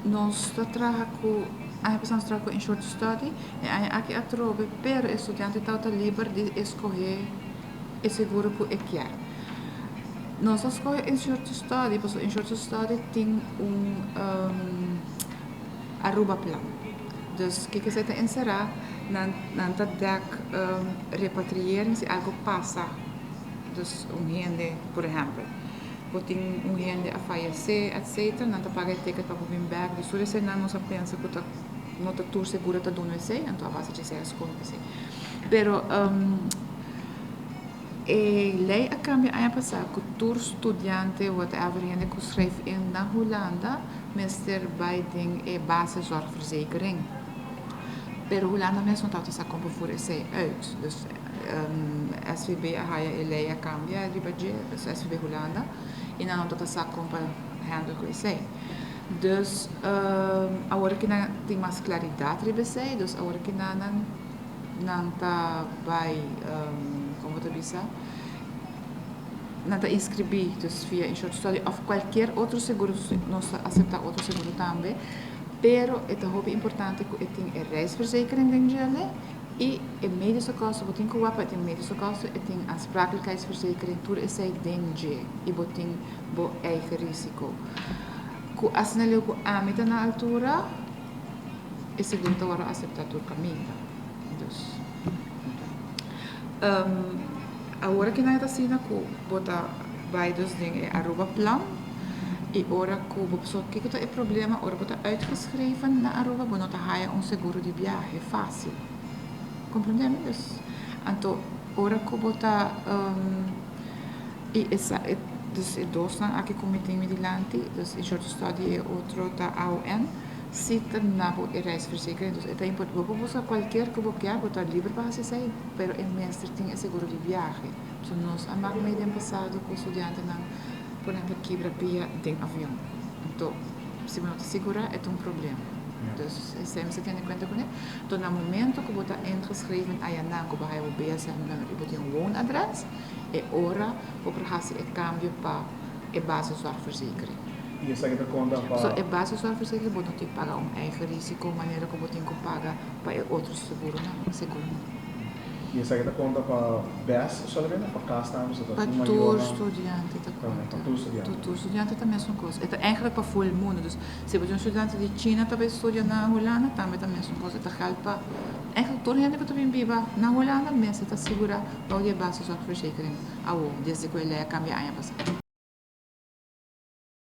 Nós trabalhamos a pessoa trabalha em short study e aqui atrove, pero o estudante está livre de escolher o seguro que ele quer. Nós escolhemos em short study, porque em short study tem Aruba plan. Dus kijk eens uit de insera, dan dat dak repatriëring se algo passa. Dus gente, por exemplo, botin gente a falecer, etc. Não tá paga ticket para vir back. Dus isso não nos pensa que não tá tour seguro tá dono esse, então a base de ser as contas. Pero lei a cambia a passar que tour estudante whatever gente que schrijft in na Hollanda, meester Biden e basiszorgverzekering. Pero Hollanda mensen dat ze komen voor essay uit. Dus SVB ga je lei a cambia di budget, dus SVB Hollanda, e dan dat ze komen handle com essay. Dus agora que não tem mais claridade sobre isso, dus agora que não tá vai como te dizer, não tá inscrever dus via insurance study of qualquer outro seguro, nós aceita outro seguro também, pero é muito importante que tenha a reisverzekering dentro e a medische kosten, botin que wapa tem medische kosten, e tem aansprakelijkheidsverzekering, tudo isso é dentro e botin bo eigen risiko. Ku asnele ku amita na altura, e seguro tá agora aceitar tur camita. Dus agora que nós assim na ku bota vai dos ding e Aruba plan e ora ku pessoa que tá é problema, ora bota uitgeschreven na Aruba, bo nota haya seguro de viagem fácil. Compreendemos? Dus então ora ku bota e essa dus e dos na aqui comitê midilante, dus in short study e outro da AON cita na bo e reisverzekering, dus é importante bo buscar qualquer que bo quer botar livre para se pero é mestre tem seguro de viagem. So nós a mag meio passado com estudante na por exemplo quebra pia de avião. Então se não te segurar é problema. Dus se tem em conta com ele. Então no momento que você ingeschreven a Yanan, que você vai BSM nummer, e você woonadres, é hora para fazer o cambio para a basiszorgverzekering. E essa que conta para... So, a basiszorgverzekering você tem que pagar eigen risiko, maneira que você tem que pagar para outro seguro, não? Seguro. E essa que conta para BES, solamente para cá estamos? Para tour estudante tá conta. Para tour estudante também são coisas. É eigenlijk para full mundo. Dus se você estudante de China também estuda na Holanda, também são coisas. Tá helpa. Eigenlijk toda gente que também vive na Holanda, mas está segura para o basiszorgverzekering. Desde que ele cambia a passar.